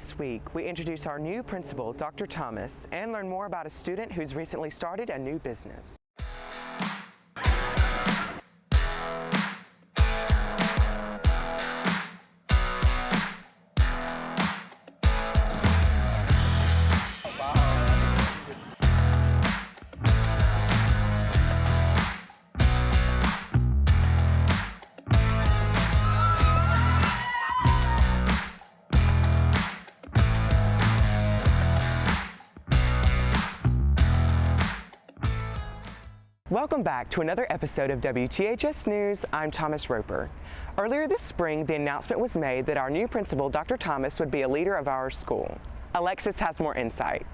This week, we introduce our new principal, Dr. Thomas, and learn more about a student who's recently started a new business. Welcome back to another episode of WTHS News. I'm Thomas Roper. Earlier this spring, the announcement was made that our new principal, Dr. Thomas, would be a leader of our school. Alexis has more insight.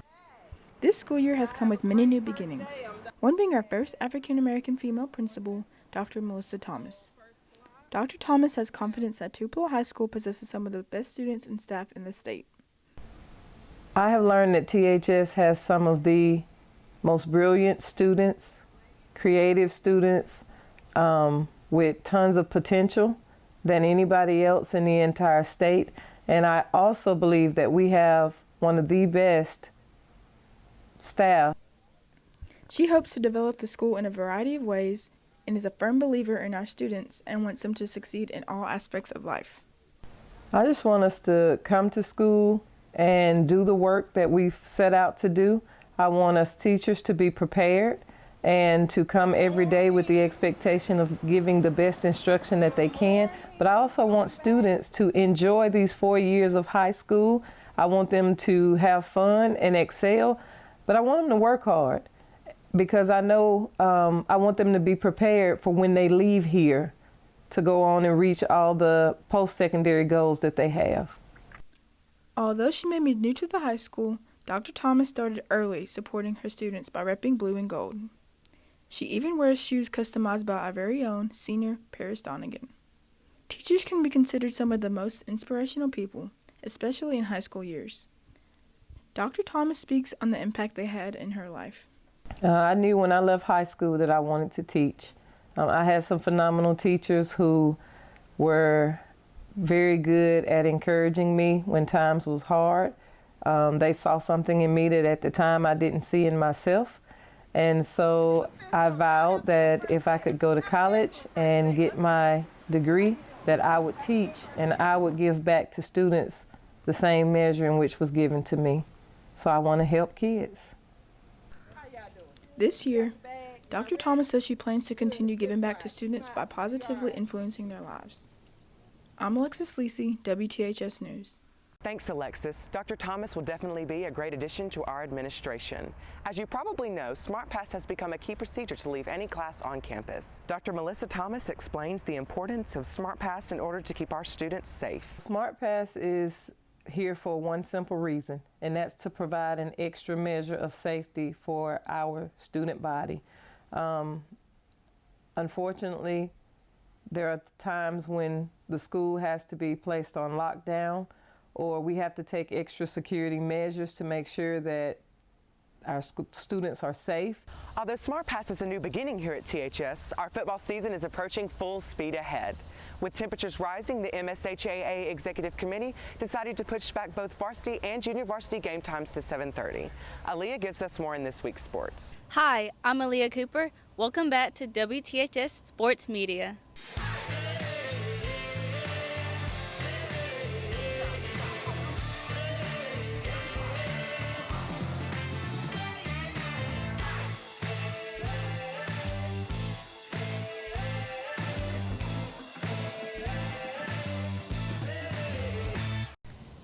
This school year has come with many new beginnings, one being our first African-American female principal, Dr. Melissa Thomas. Dr. Thomas has confidence that Tupelo High School possesses some of the best students and staff in the state. I have learned that THS has some of the most brilliant students, creative students with tons of potential than anybody else in the entire state. And I also believe that we have one of the best staff. She hopes to develop the school in a variety of ways and is a firm believer in our students and wants them to succeed in all aspects of life. I just want us to come to school and do the work that we've set out to do. I want us teachers to be prepared and to come every day with the expectation of giving the best instruction that they can. But I also want students to enjoy these 4 years of high school. I want them to have fun and excel, but I want them to work hard because I know I want them to be prepared for when they leave here to go on and reach all the post-secondary goals that they have. Although she may be new to the high school, Dr. Thomas started early supporting her students by repping blue and gold. She even wears shoes customized by our very own senior Paris Donegan. Teachers can be considered some of the most inspirational people, especially in high school years. Dr. Thomas speaks on the impact they had in her life. I knew when I left high school that I wanted to teach. I had some phenomenal teachers who were very good at encouraging me when times was hard. They saw something in me that at the time I didn't see in myself. And so I vowed that if I could go to college and get my degree, that I would teach and I would give back to students the same measure in which was given to me. So I want to help kids. This year, Dr. Thomas says she plans to continue giving back to students by positively influencing their lives. I'm Alexis Leasy, WTHS News. Thanks, Alexis. Dr. Thomas will definitely be a great addition to our administration. As you probably know, SmartPass has become a key procedure to leave any class on campus. Dr. Melissa Thomas explains the importance of SmartPass in order to keep our students safe. SmartPass is here for one simple reason, and that's to provide an extra measure of safety for our student body. Unfortunately, there are times when the school has to be placed on lockdown, or we have to take extra security measures to make sure that our students are safe. Although SmartPass is a new beginning here at THS, our football season is approaching full speed ahead. With temperatures rising, the MSHAA Executive Committee decided to push back both varsity and junior varsity game times to 7:30. Aaliyah gives us more in this week's sports. Hi, I'm Aaliyah Cooper. Welcome back to WTHS Sports Media.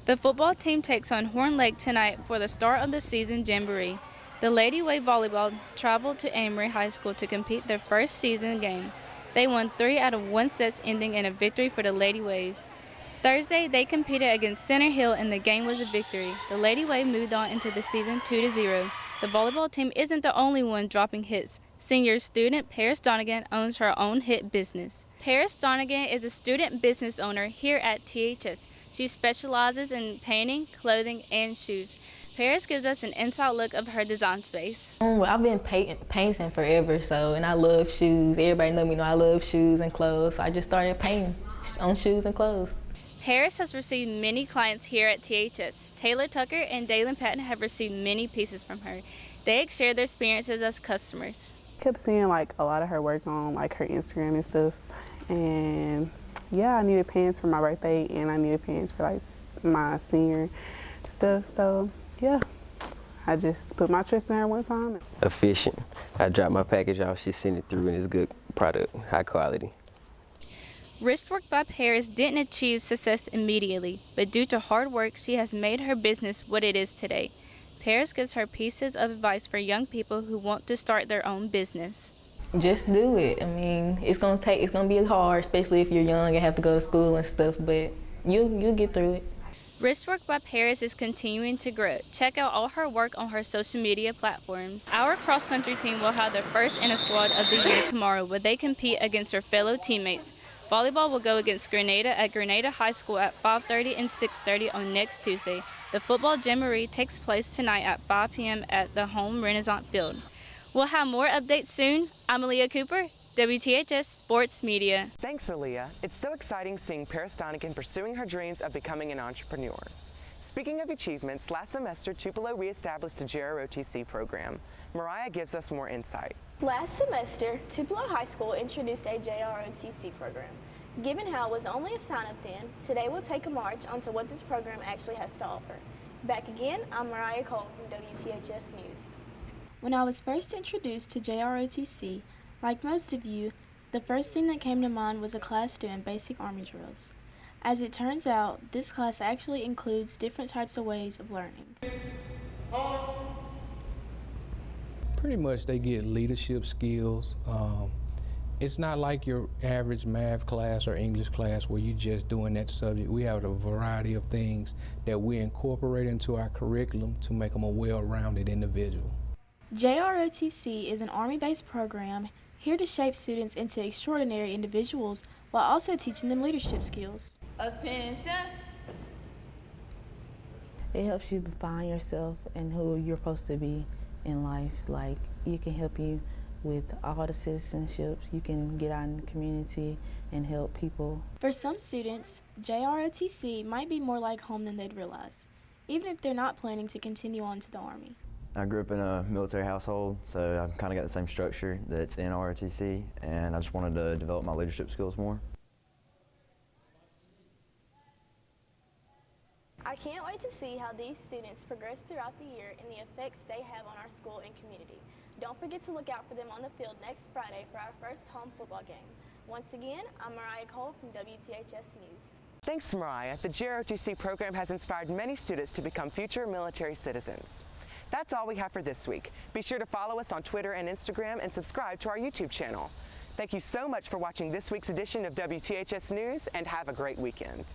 The football team takes on Horn Lake tonight for the start of the season jamboree. The Lady Wave Volleyball traveled to Amory High School to compete their first season game. They won 3 out of 1 sets, ending in a victory for the Lady Wave. Thursday, they competed against Center Hill and the game was a victory. The Lady Wave moved on into the season 2-0. The volleyball team isn't the only one dropping hits. Senior student Paris Donegan owns her own hit business. Paris Donegan is a student business owner here at THS. She specializes in painting, clothing, and shoes. Paris gives us an inside look of her design space. I've been painting forever, and I love shoes. Everybody know I love shoes and clothes, so I just started painting on shoes and clothes. Harris has received many clients here at THS. Taylor Tucker and Dalen Patton have received many pieces from her. They share their experiences as customers. Kept seeing like a lot of her work on like her Instagram and stuff, and yeah, I needed pants for my birthday and I needed pants for like my senior stuff, so yeah, I just put my trust in her one time. Efficient. I drop my package off, she sent it through, and it's good product, high quality. Wristwork by Paris didn't achieve success immediately, but due to hard work, she has made her business what it is today. Paris gives her pieces of advice for young people who want to start their own business. Just do it. I mean, it's gonna be hard, especially if you're young and have to go to school and stuff, but you'll get through it. Wristwork by Paris is continuing to grow. Check out all her work on her social media platforms. Our cross-country team will have their first inter-squad of the year tomorrow, where they compete against their fellow teammates. Volleyball will go against Grenada at Grenada High School at 5:30 and 6:30 on next Tuesday. The football jamboree takes place tonight at 5 p.m. at the home Renaissance Field. We'll have more updates soon. I'm Aaliyah Cooper, WTHS Sports Media. Thanks, Aaliyah. It's so exciting seeing Paris Donegan pursuing her dreams of becoming an entrepreneur. Speaking of achievements, last semester Tupelo reestablished a JROTC program. Mariah gives us more insight. Last semester, Tupelo High School introduced a JROTC program. Given how it was only a sign-up then, today we'll take a march onto what this program actually has to offer. Back again, I'm Mariah Cole from WTHS News. When I was first introduced to JROTC, like most of you, the first thing that came to mind was a class doing basic Army drills. As it turns out, this class actually includes different types of ways of learning. Pretty much they get leadership skills. It's not like your average math class or English class where you're just doing that subject. We have a variety of things that we incorporate into our curriculum to make them a well-rounded individual. JROTC is an Army-based program here to shape students into extraordinary individuals while also teaching them leadership skills. Attention! It helps you find yourself and who you're supposed to be in life. Like, it can help you with all the citizenships. You can get out in the community and help people. For some students, JROTC might be more like home than they'd realize, even if they're not planning to continue on to the Army. I grew up in a military household, so I've kind of got the same structure that's in ROTC, and I just wanted to develop my leadership skills more. I can't wait to see how these students progress throughout the year and the effects they have on our school and community. Don't forget to look out for them on the field next Friday for our first home football game. Once again, I'm Mariah Cole from WTHS News. Thanks, Mariah. The JROTC program has inspired many students to become future military citizens. That's all we have for this week. Be sure to follow us on Twitter and Instagram and subscribe to our YouTube channel. Thank you so much for watching this week's edition of WTHS News, and have a great weekend.